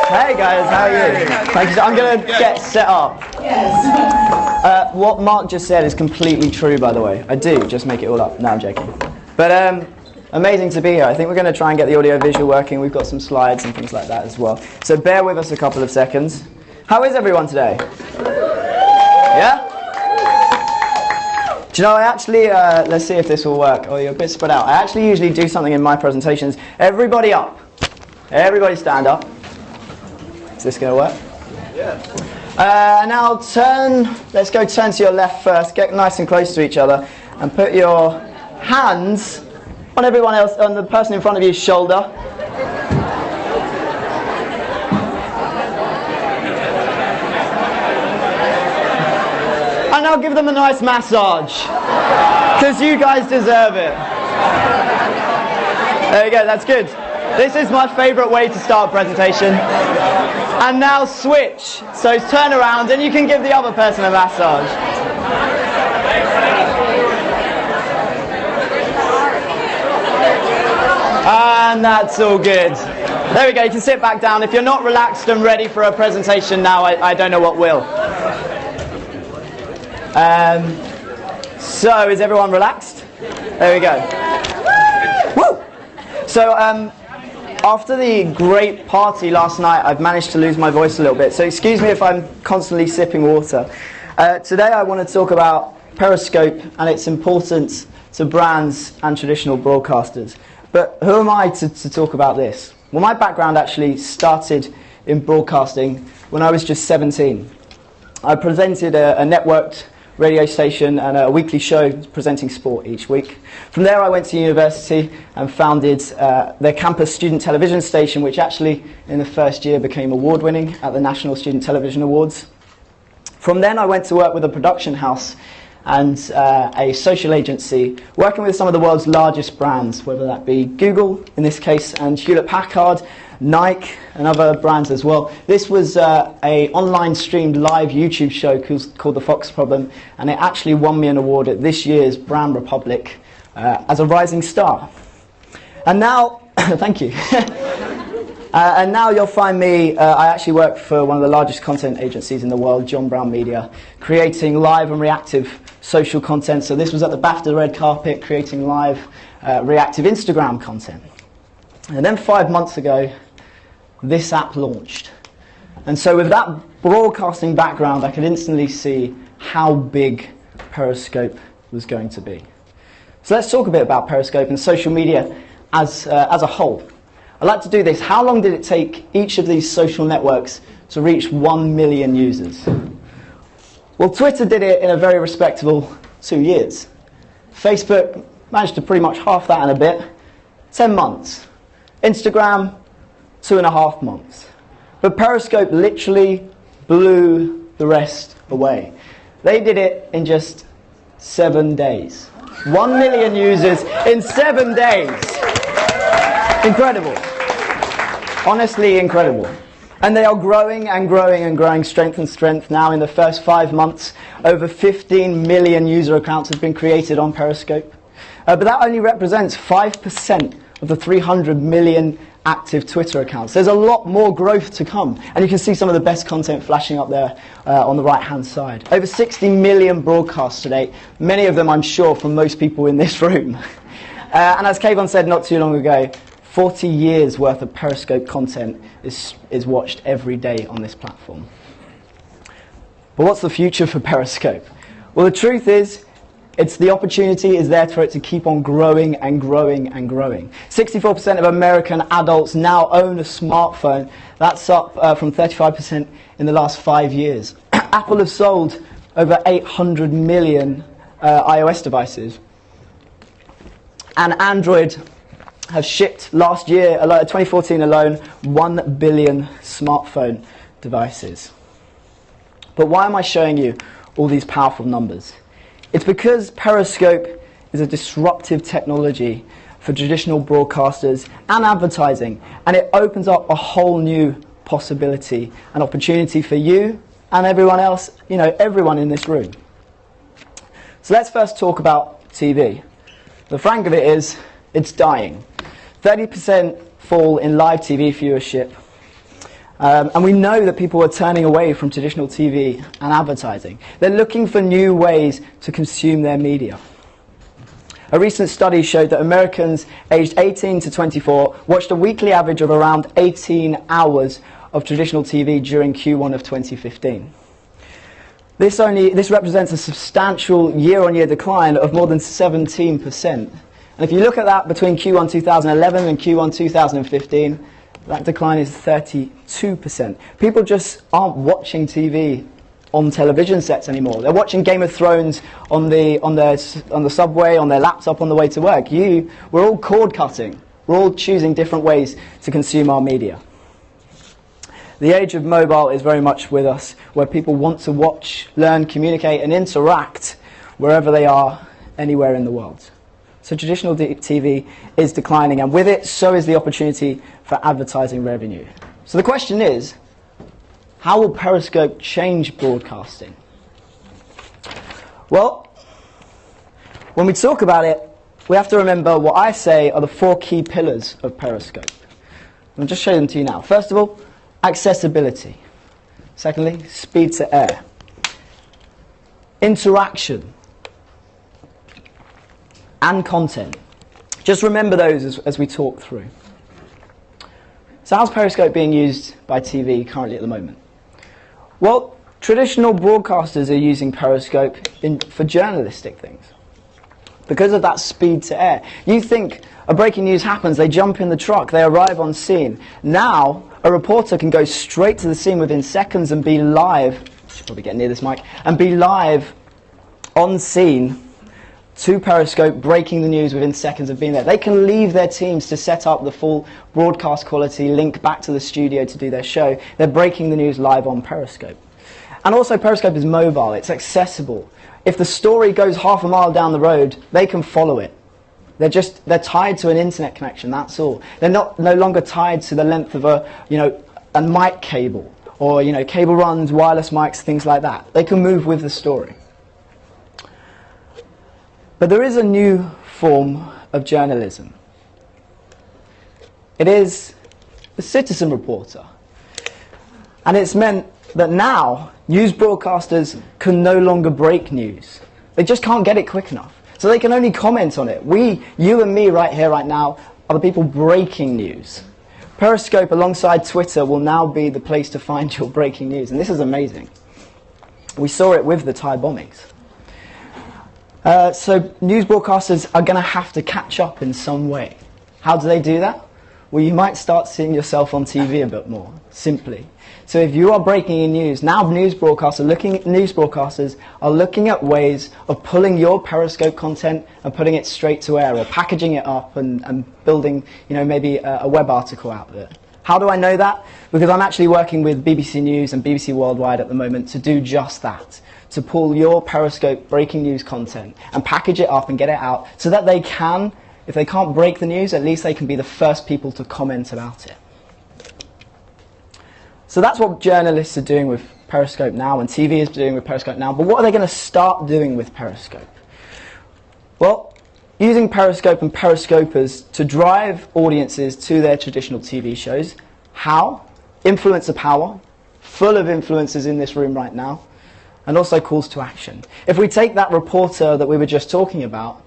Hey guys, how are you? Thank you. I'm going to get set up. Yes. What Mark just said is completely true, by the way. I do just make it all up. No, I'm joking. But amazing to be here. I think we're going to try and get the audio-visual working. We've got some slides and things like that as well. So bear with us a couple of seconds. How is everyone today? Yeah? Do you know, I actually, let's see if this will work. Oh, you're a bit spread out. I actually usually do something in my presentations. Everybody up. Everybody stand up. Is this going to work? Yeah. Now let's go turn to your left first. Get nice and close to each other. And put your hands on everyone else, on the person in front of you's shoulder. And now give them a nice massage, because you guys deserve it. There you go, that's good. This is my favourite way to start a presentation. And now switch. So turn around and you can give the other person a massage. And that's all good. There we go, you can sit back down. If you're not relaxed and ready for a presentation now, I don't know what will. So, is everyone relaxed? There we go. Woo! So, after the great party last night, I've managed to lose my voice a little bit. So, excuse me if I'm constantly sipping water. Today, I want to talk about Periscope and its importance to brands and traditional broadcasters. But who am I to talk about this? Well, my background actually started in broadcasting when I was just 17. I presented a networked radio station and a weekly show presenting sport each week. From there I went to university and founded their campus student television station, which actually in the first year became award-winning at the National Student Television Awards. From then I went to work with a production house and a social agency, working with some of the world's largest brands, whether that be Google in this case, and Hewlett-Packard, Nike and other brands as well. This was a online streamed live YouTube show called The Fox Problem, and it actually won me an award at this year's Brand Republic as a rising star. And now, thank you. And now you'll find me, I actually work for one of the largest content agencies in the world, John Brown Media, creating live and reactive social content. So this was at the BAFTA red carpet, creating live reactive Instagram content. And then 5 months ago, this app launched. And so with that broadcasting background, I could instantly see how big Periscope was going to be. So let's talk a bit about Periscope and social media as a whole. I'd like to do this. How long did it take each of these social networks to reach 1 million users? Well, Twitter did it in a very respectable 2 years. Facebook managed to pretty much half that in a bit, 10 months. Instagram, 2.5 months. But Periscope literally blew the rest away. They did it in just 7 days. 1 million users in 7 days. Incredible. Honestly incredible. And they are growing and growing and growing strength and strength now. In the first 5 months, over 15 million user accounts have been created on Periscope. But that only represents 5% of the 300 million active Twitter accounts. There's a lot more growth to come, and you can see some of the best content flashing up there on the right hand side. Over 60 million broadcasts today, many of them I'm sure from most people in this room. And as Kayvon said not too long ago, 40 years worth of Periscope content is watched every day on this platform. But what's the future for Periscope? Well, the truth is, the opportunity is there for it to keep on growing and growing and growing. 64% of American adults now own a smartphone. That's up from 35% in the last 5 years. Apple have sold over 800 million iOS devices. And Android have shipped last year, 2014 alone, 1 billion smartphone devices. But why am I showing you all these powerful numbers? It's because Periscope is a disruptive technology for traditional broadcasters and advertising, and it opens up a whole new possibility and opportunity for you and everyone else, everyone in this room. So let's first talk about TV. The frank of it is, it's dying. 30% fall in live TV viewership. And we know that people are turning away from traditional TV and advertising. They're looking for new ways to consume their media. A recent study showed that Americans aged 18 to 24 watched a weekly average of around 18 hours of traditional TV during Q1 of 2015. This represents a substantial year-on-year decline of more than 17%. And if you look at that between Q1 2011 and Q1 2015, that decline is 32%. People just aren't watching TV on television sets anymore. They're watching Game of Thrones on the subway, on their laptop on the way to work. We're all cord cutting. We're all choosing different ways to consume our media. The age of mobile is very much with us, where people want to watch, learn, communicate, and interact wherever they are, anywhere in the world. So traditional TV is declining, and with it, so is the opportunity for advertising revenue. So the question is, how will Periscope change broadcasting? Well, when we talk about it, we have to remember what I say are the 4 key pillars of Periscope. I'll just show them to you now. First of all, accessibility. Secondly, speed to air. Interaction. And content. Just remember those as we talk through. So how's Periscope being used by TV currently at the moment? Well, traditional broadcasters are using Periscope for journalistic things. Because of that speed to air. You think a breaking news happens, they jump in the truck, they arrive on scene. Now, a reporter can go straight to the scene within seconds and be live, I should probably get near this mic, and be live on scene to Periscope, breaking the news within seconds of being there. They can leave their teams to set up the full broadcast quality, link back to the studio to do their show. They're breaking the news live on Periscope. And also Periscope is mobile, it's accessible. If the story goes half a mile down the road, they can follow it. They're tied to an internet connection, that's all. They're no longer tied to the length of a mic cable, or cable runs, wireless mics, things like that. They can move with the story. But there is a new form of journalism. It is the citizen reporter. And it's meant that now news broadcasters can no longer break news. They just can't get it quick enough. So they can only comment on it. You and me right here, right now, are the people breaking news. Periscope alongside Twitter will now be the place to find your breaking news. And this is amazing. We saw it with the Thai bombings. So news broadcasters are going to have to catch up in some way. How do they do that? Well, you might start seeing yourself on TV a bit more, simply. So if you are breaking in news, now news broadcasters are looking at ways of pulling your Periscope content and putting it straight to air, or packaging it up and building, maybe a web article out of it. How do I know that? Because I'm actually working with BBC News and BBC Worldwide at the moment to do just that. To pull your Periscope breaking news content and package it up and get it out so that they can, if they can't break the news, at least they can be the first people to comment about it. So that's what journalists are doing with Periscope now, and TV is doing with Periscope now. But what are they going to start doing with Periscope? Well, using Periscope and Periscopers to drive audiences to their traditional TV shows. How? Influencer power. Full of influencers in this room right now. And also calls to action. If we take that reporter that we were just talking about,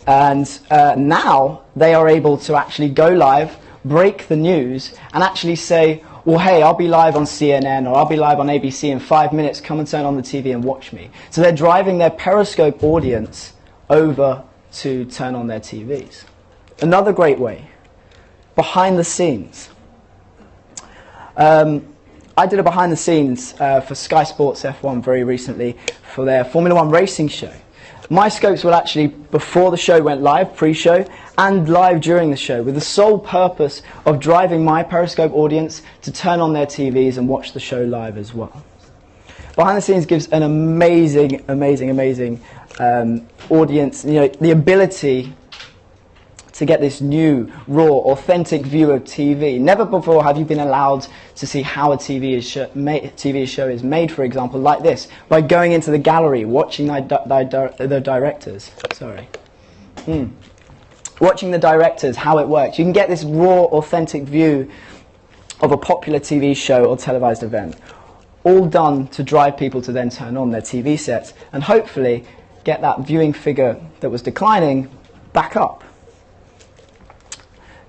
and now they are able to actually go live, break the news, and actually say, well, hey, I'll be live on CNN or I'll be live on ABC in 5 minutes, come and turn on the TV and watch me. So they're driving their Periscope audience over to turn on their TVs. Another great way, behind the scenes. I did a behind the scenes for Sky Sports F1 very recently for their Formula 1 racing show. My scopes were actually before the show went live, pre-show, and live during the show, with the sole purpose of driving my Periscope audience to turn on their TVs and watch the show live as well. Behind the scenes gives an amazing audience, the ability to get this new, raw, authentic view of TV. Never before have you been allowed to see how a TV show is made, for example, like this, by going into the gallery, watching the directors. Watching the directors, how it works. You can get this raw, authentic view of a popular TV show or televised event, all done to drive people to then turn on their TV sets and hopefully get that viewing figure that was declining back up.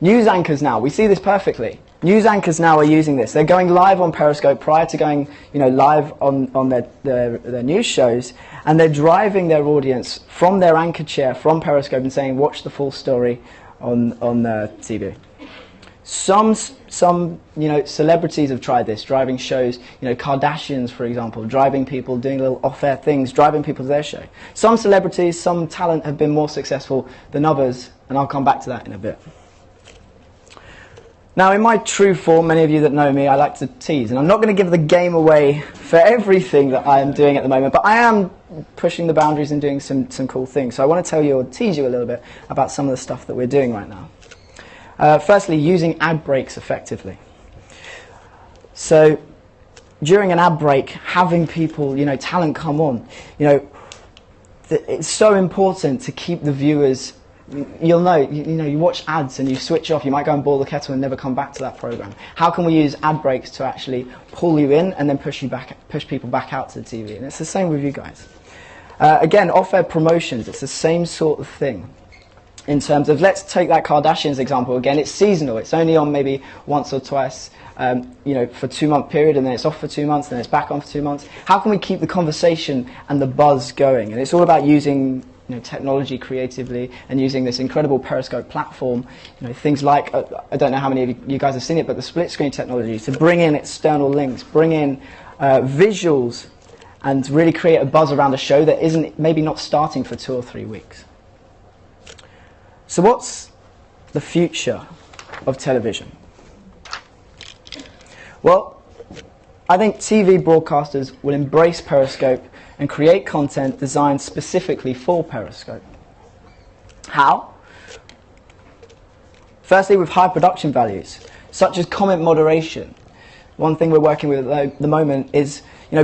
News anchors now, we see this perfectly. News anchors now are using this. They're going live on Periscope prior to going live on their news shows, and they're driving their audience from their anchor chair, from Periscope, and saying, watch the full story on the TV. Some celebrities have tried this, driving shows, Kardashians, for example, driving people, doing little off-air things, driving people to their show. Some celebrities, some talent have been more successful than others, and I'll come back to that in a bit. Now, in my true form, many of you that know me, I like to tease, and I'm not going to give the game away for everything that I am doing at the moment, but I am pushing the boundaries and doing some cool things. So I want to tell you or tease you a little bit about some of the stuff that we're doing right now. Firstly, using ad breaks effectively. So during an ad break, having people, talent come on, it's so important to keep the viewers. You'll know, you watch ads and you switch off, you might go and boil the kettle and never come back to that program. How can we use ad breaks to actually pull you in and then push people back out to the TV? And it's the same with you guys. Again, off-air promotions, it's the same sort of thing. In terms of, let's take that Kardashians example again, it's seasonal, it's only on maybe once or twice, for a 2-month period, and then it's off for 2 months, then it's back on for 2 months. How can we keep the conversation and the buzz going? And it's all about using technology creatively and using this incredible Periscope platform, things like, I don't know how many of you guys have seen it, but the split screen technology to bring in external links, bring in visuals, and really create a buzz around a show that isn't maybe not starting for 2 or 3 weeks. So what's the future of television? Well, I think TV broadcasters will embrace Periscope and create content designed specifically for Periscope. How? Firstly, with high production values, such as comment moderation. One thing we're working with at the moment is,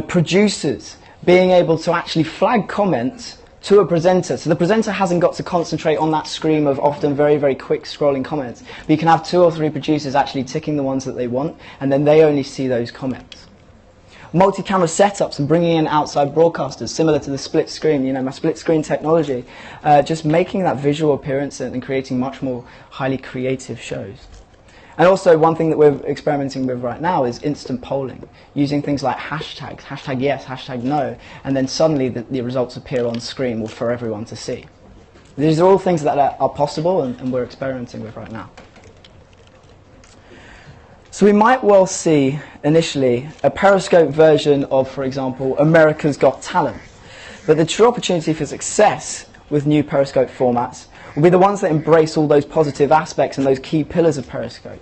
producers being able to actually flag comments to a presenter. So the presenter hasn't got to concentrate on that stream of often very, very quick scrolling comments. But you can have 2 or 3 producers actually ticking the ones that they want, and then they only see those comments. Multi-camera setups and bringing in outside broadcasters, similar to the split screen, my split screen technology, just making that visual appearance and creating much more highly creative shows. And also one thing that we're experimenting with right now is instant polling, using things like hashtags, hashtag yes, hashtag no, and then suddenly the results appear on screen for everyone to see. These are all things that are possible and we're experimenting with right now. So we might well see, initially, a Periscope version of, for example, America's Got Talent. But the true opportunity for success with new Periscope formats will be the ones that embrace all those positive aspects and those key pillars of Periscope.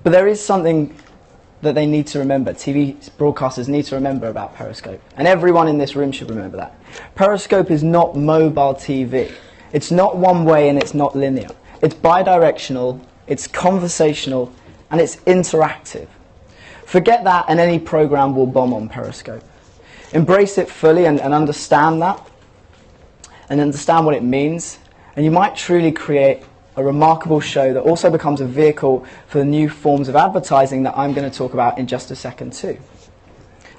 But there is something that they need to remember, TV broadcasters need to remember about Periscope. And everyone in this room should remember that. Periscope is not mobile TV. It's not one way and it's not linear. It's bidirectional, it's conversational, and it's interactive. Forget that and any program will bomb on Periscope. Embrace it fully and understand that, and understand what it means, and you might truly create a remarkable show that also becomes a vehicle for the new forms of advertising that I'm going to talk about in just a second too.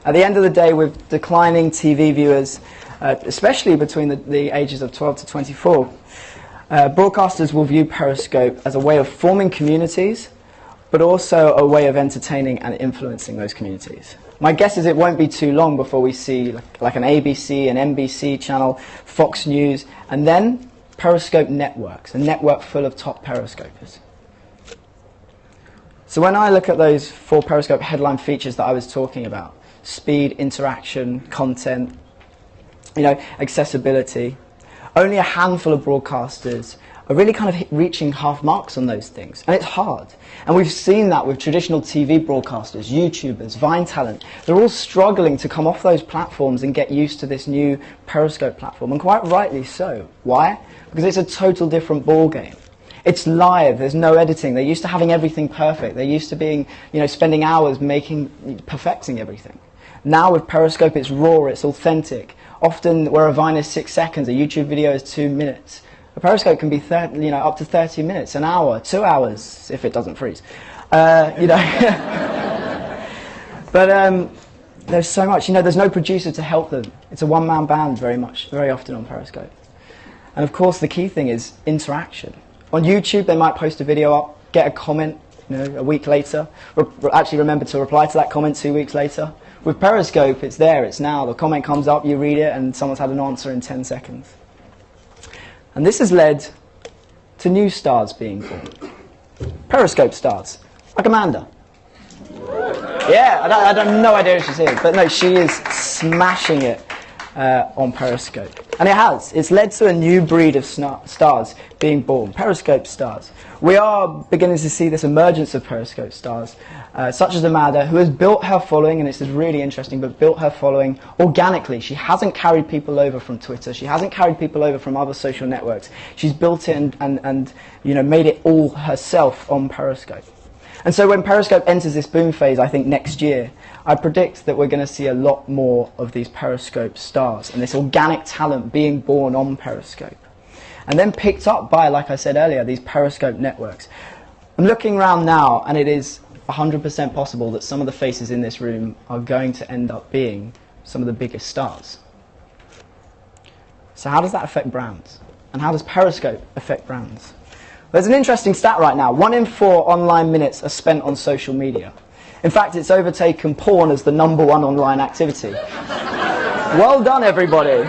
At the end of the day, with declining TV viewers, especially between the ages of 12 to 24, broadcasters will view Periscope as a way of forming communities, but also a way of entertaining and influencing those communities. My guess is it won't be too long before we see like an ABC, an NBC channel, Fox News, and then Periscope networks, a network full of top Periscopers. So when I look at those 4 Periscope headline features that I was talking about, speed, interaction, content, accessibility, only a handful of broadcasters are really kind of reaching half marks on those things. And it's hard. And we've seen that with traditional TV broadcasters, YouTubers, Vine talent. They're all struggling to come off those platforms and get used to this new Periscope platform. And quite rightly so. Why? Because it's a total different ballgame. It's live, there's no editing. They're used to having everything perfect. They're used to being, spending hours perfecting everything. Now with Periscope, it's raw, it's authentic. Often where a Vine is 6 seconds, a YouTube video is 2 minutes. A Periscope can be up to 30 minutes, an hour, 2 hours, if it doesn't freeze. But there's so much, there's no producer to help them. It's a one-man band very often on Periscope. And of course, the key thing is interaction. On YouTube, they might post a video up, get a comment, a week later, actually remember to reply to that comment 2 weeks later. With Periscope, it's there, it's now. The comment comes up, you read it, and someone's had an answer in 10 seconds. And this has led to new stars being born. Periscope stars, like Amanda. Yeah, I have no idea if she's here, but no, she is smashing it on Periscope. And it has. It's led to a new breed of stars being born, Periscope stars. We are beginning to see this emergence of Periscope stars, such as Amanda, who has built her following, and this is really interesting, but built her following organically. She hasn't carried people over from Twitter. She hasn't carried people over from other social networks. She's built it and made it all herself on Periscope. And so when Periscope enters this boom phase, I think next year, I predict that we're going to see a lot more of these Periscope stars and this organic talent being born on Periscope. And then picked up by, like I said earlier, these Periscope networks. I'm looking around now, and it is 100% possible that some of the faces in this room are going to end up being some of the biggest stars. So how does that affect brands? And how does Periscope affect brands? There's an interesting stat right now. 1 in 4 online minutes are spent on social media. In fact, it's overtaken porn as the #1 online activity. Well done, everybody.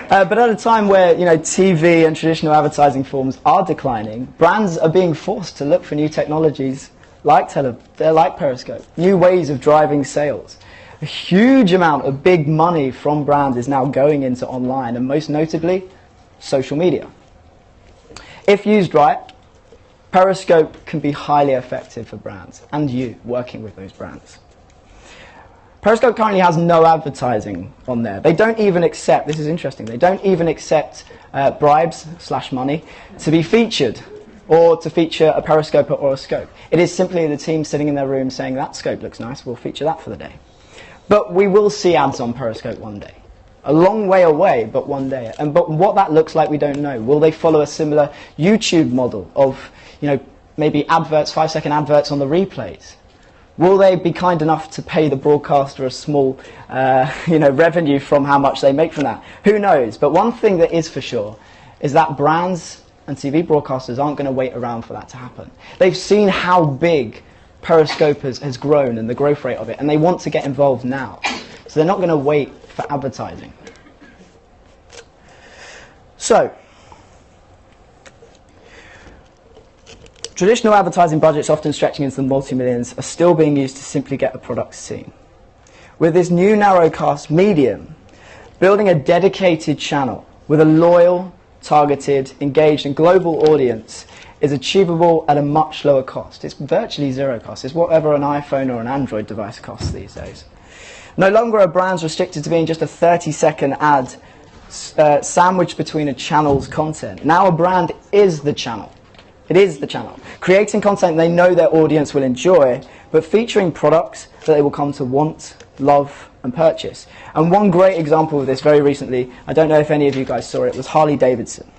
But at a time where TV and traditional advertising forms are declining, brands are being forced to look for new technologies like Periscope, new ways of driving sales. A huge amount of big money from brands is now going into online, and most notably, social media. If used right, Periscope can be highly effective for brands, and you working with those brands. Periscope currently has no advertising on there. They don't even accept, this is interesting, they don't even accept bribes / money to be featured or to feature a Periscope or a scope. It is simply the team sitting in their room saying, that scope looks nice, we'll feature that for the day. But we will see ads on Periscope one day. A long way away, but one day. But what that looks like, we don't know. Will they follow a similar YouTube model of, maybe adverts, 5-second adverts on the replays? Will they be kind enough to pay the broadcaster a small, revenue from how much they make from that? Who knows? But one thing that is for sure is that brands and TV broadcasters aren't going to wait around for that to happen. They've seen how big Periscope has grown and the growth rate of it, and they want to get involved now. So they're not going to wait for advertising. So, traditional advertising budgets, often stretching into the multi-millions, are still being used to simply get a product seen. With this new narrowcast medium, building a dedicated channel with a loyal, targeted, engaged and global audience is achievable at a much lower cost. It's virtually zero cost. It's whatever an iPhone or an Android device costs these days. No longer are brands restricted to being just a 30-second ad sandwiched between a channel's content. Now a brand is the channel. It is the channel. Creating content they know their audience will enjoy, but featuring products that they will come to want, love, and purchase. And one great example of this very recently, I don't know if any of you guys saw it, was Harley Davidson.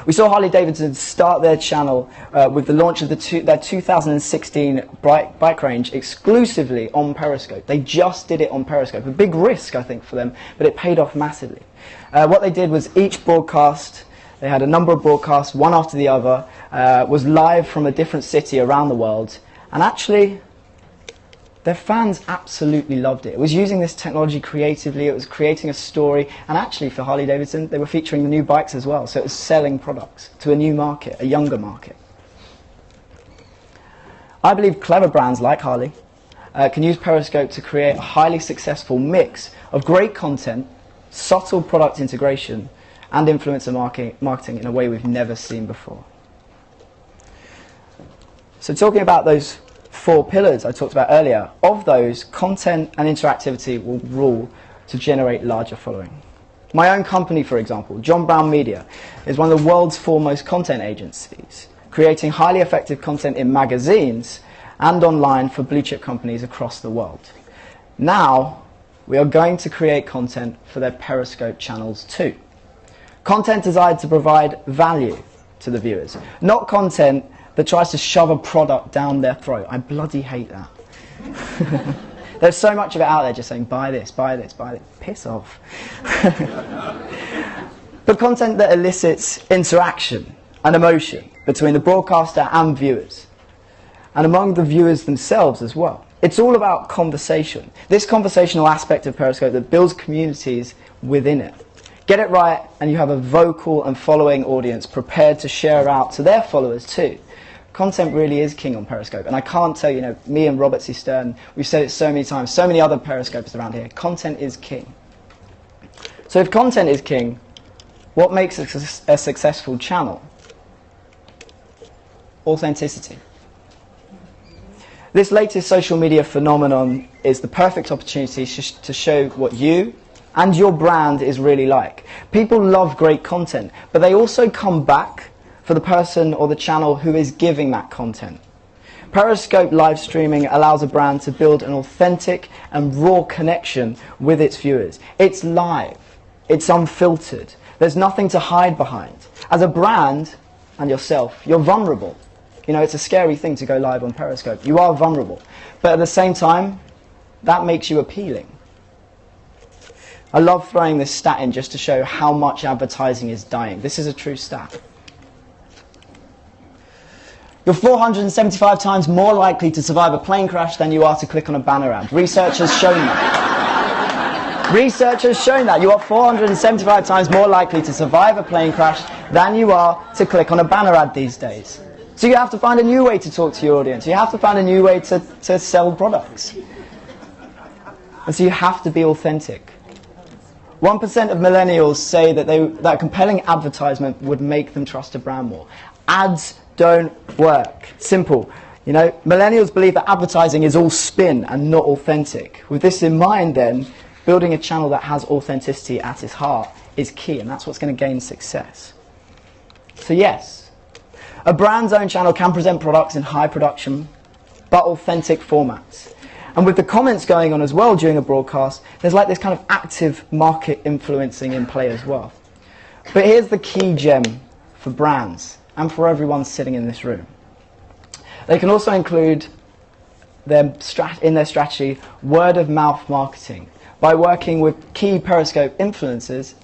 We saw Harley Davidson start their channel with the launch of their 2016 bike range exclusively on Periscope. They just did it on Periscope. A big risk, I think, for them, but it paid off massively. What they did was each broadcast, they had a number of broadcasts, one after the other, was live from a different city around the world, and actually their fans absolutely loved it. It was using this technology creatively, it was creating a story, and actually for Harley Davidson, they were featuring the new bikes as well, so it was selling products to a new market, a younger market. I believe clever brands like Harley can use Periscope to create a highly successful mix of great content, subtle product integration, and influencer marketing in a way we've never seen before. So talking about those 4 pillars I talked about earlier, of those, content and interactivity will rule to generate larger following. My own company, for example, John Brown Media, is one of the world's foremost content agencies, creating highly effective content in magazines and online for blue chip companies across the world. Now, we are going to create content for their Periscope channels too. Content designed to provide value to the viewers, not content that tries to shove a product down their throat. I bloody hate that. There's so much of it out there just saying, buy this, buy this, buy this. Piss off. But content that elicits interaction and emotion between the broadcaster and viewers, and among the viewers themselves as well. It's all about conversation. This conversational aspect of Periscope that builds communities within it. Get it right and you have a vocal and following audience prepared to share out to their followers too. Content really is king on Periscope, and I can't tell you, me and Robert C. Stern, we've said it so many times, so many other Periscopers around here, content is king. So if content is king, what makes a successful channel? Authenticity. This latest social media phenomenon is the perfect opportunity to show what you and your brand is really like. People love great content, but they also come back for the person or the channel who is giving that content. Periscope live streaming allows a brand to build an authentic and raw connection with its viewers. It's live. It's unfiltered. There's nothing to hide behind. As a brand and yourself, you're vulnerable. It's a scary thing to go live on Periscope. You are vulnerable. But at the same time, that makes you appealing. I love throwing this stat in just to show how much advertising is dying. This is a true stat. You're 475 times more likely to survive a plane crash than you are to click on a banner ad. Research has shown that. Research has shown that. You are 475 times more likely to survive a plane crash than you are to click on a banner ad these days. So you have to find a new way to talk to your audience. You have to find a new way to sell products. And so you have to be authentic. 1% of millennials say that compelling advertisement would make them trust a brand more. Ads don't work. Simple. Millennials believe that advertising is all spin and not authentic. With this in mind then, building a channel that has authenticity at its heart is key, and that's what's going to gain success. So yes, a brand's own channel can present products in high production, but authentic formats. And with the comments going on as well during a broadcast, there's like this kind of active market influencing in play as well. But here's the key gem for brands and for everyone sitting in this room. They can also include in their strategy word-of-mouth marketing by working with key Periscope influencers,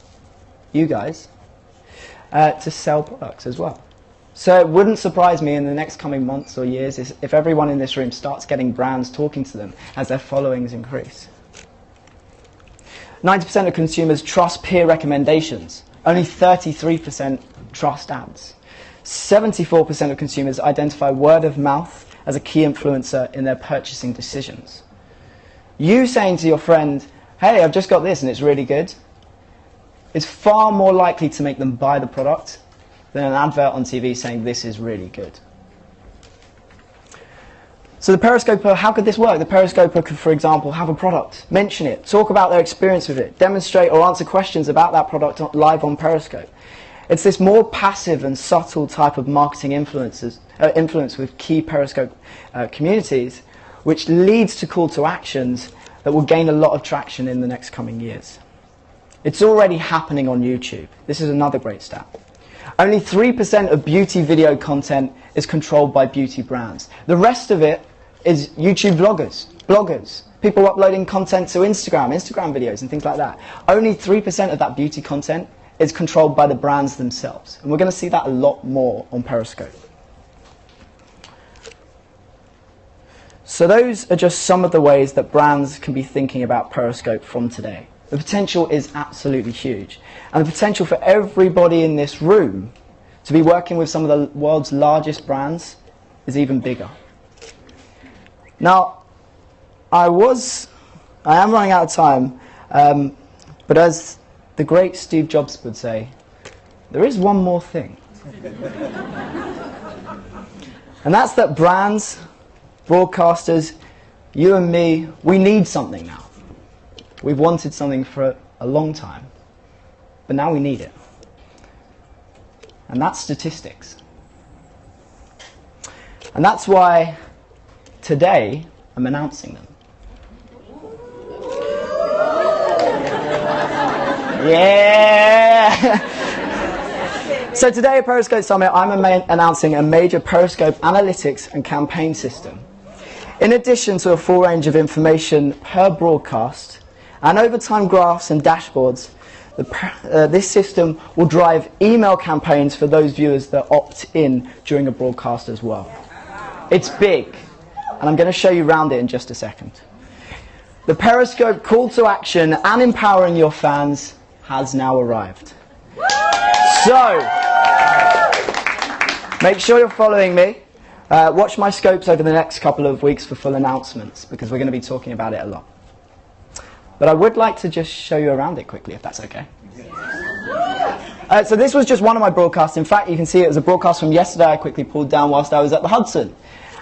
you guys, to sell products as well. So it wouldn't surprise me in the next coming months or years if everyone in this room starts getting brands talking to them as their followings increase. 90% of consumers trust peer recommendations. Only 33% trust ads. 74% of consumers identify word of mouth as a key influencer in their purchasing decisions. You saying to your friend, hey, I've just got this and it's really good, is far more likely to make them buy the product than an advert on TV saying this is really good. So the Periscoper, how could this work? The Periscoper could, for example, have a product, mention it, talk about their experience with it, demonstrate or answer questions about that product live on Periscope. It's this more passive and subtle type of marketing influence with key Periscope communities, which leads to call to actions that will gain a lot of traction in the next coming years. It's already happening on YouTube. This is another great stat. Only 3% of beauty video content is controlled by beauty brands. The rest of it is YouTube bloggers, people uploading content to Instagram videos and things like that. Only 3% of that beauty content is controlled by the brands themselves. And we're going to see that a lot more on Periscope. So those are just some of the ways that brands can be thinking about Periscope from today. The potential is absolutely huge. And the potential for everybody in this room to be working with some of the world's largest brands is even bigger. Now, I am running out of time, but as the great Steve Jobs would say, there is one more thing. And that's that brands, broadcasters, you and me, we need something now. We've wanted something for a long time, but now we need it. And that's statistics. And that's why today I'm announcing them. Yeah! So today at Periscope Summit, I'm announcing a major Periscope analytics and campaign system. In addition to a full range of information per broadcast, and over-time graphs and dashboards, this system will drive email campaigns for those viewers that opt in during a broadcast as well. It's big, and I'm going to show you around it in just a second. The Periscope call to action and empowering your fans has now arrived. So, make sure you're following me. Watch my scopes over the next couple of weeks for full announcements, because we're going to be talking about it a lot. But I would like to just show you around it quickly, if that's okay. So this was just one of my broadcasts. In fact, you can see it was a broadcast from yesterday I quickly pulled down whilst I was at the Hudson.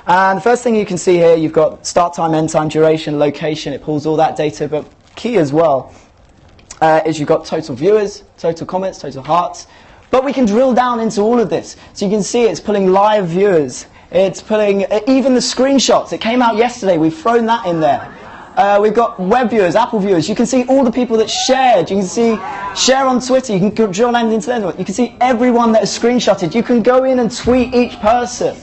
And the first thing you can see here, you've got start time, end time, duration, location. It pulls all that data, but key as well is you've got total viewers, total comments, total hearts. But we can drill down into all of this. So you can see it's pulling live viewers. It's pulling even the screenshots. It came out yesterday. We've thrown that in there. We've got web viewers, Apple viewers. You can see all the people that shared. You can see share on Twitter. You can drill down into the network. You can see everyone that has screenshotted. You can go in and tweet each person.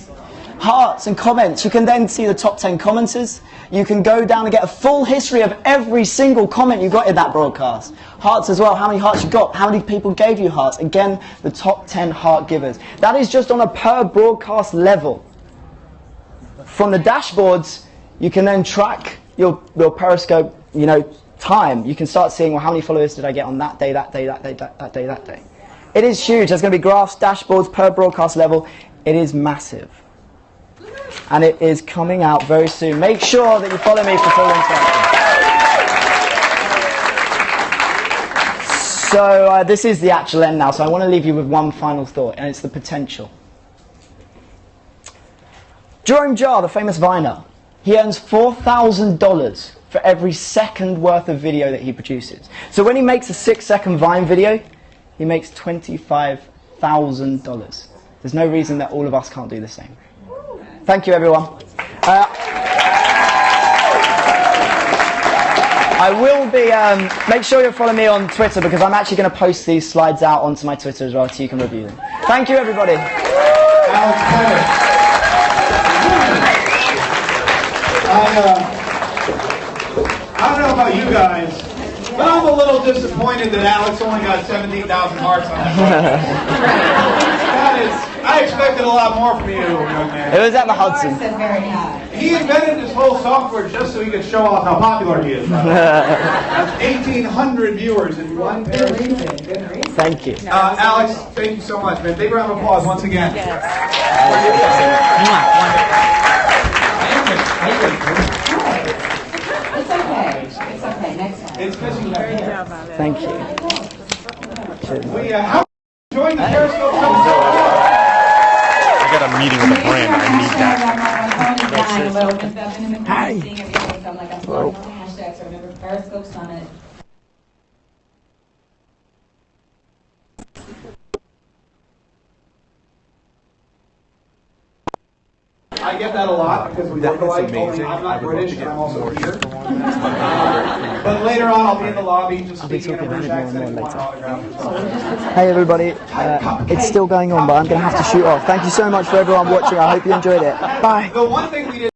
Hearts and comments. You can then see the top 10 commenters. You can go down and get a full history of every single comment you got in that broadcast. Hearts as well, how many hearts you got, how many people gave you hearts. Again, the top 10 heart givers. That is just on a per broadcast level. From the dashboards, you can then track your Periscope, time. You can start seeing, well, how many followers did I get on that day, that day, that day, that day, that day. It is huge. There's going to be graphs, dashboards per broadcast level. It is massive. And it is coming out very soon. Make sure that you follow me for full interaction. So this is the actual end now. So I want to leave you with one final thought, and it's the potential. Jerome Jarre, the famous Viner, he earns $4,000 for every second worth of video that he produces. So when he makes a 6-second Vine video, he makes $25,000. There's no reason that all of us can't do the same. Thank you, everyone. I will be, make sure you follow me on Twitter, because I'm actually going to post these slides out onto my Twitter as well, so you can review them. Thank you, everybody. Alex Pettitt. I don't know about you guys, but I'm a little disappointed that Alex only got 17,000 hearts on that. I expected a lot more from you, young man. It was at the Hudson. He invented this whole software just so he could show off how popular he is. That's 1,800 viewers in one Periscope. Thank you. Alex, thank you so much, man. Big round of applause once again. It's okay. It's okay. Next time. It's missing that hair. Thank you. How enjoying the Periscope? I got a meeting with a brand. I need that. Hi. Hello. Hashtags. Remember Periscope Summit. I get that a lot because we look alike. Only I'm not British and I'm also here. But later on, I'll be in the lobby just speaking in a British accent if you want an autograph. Hey, everybody. It's still going on, but I'm going to have to shoot off. Thank you so much for everyone watching. I hope you enjoyed it. Bye. The one thing we did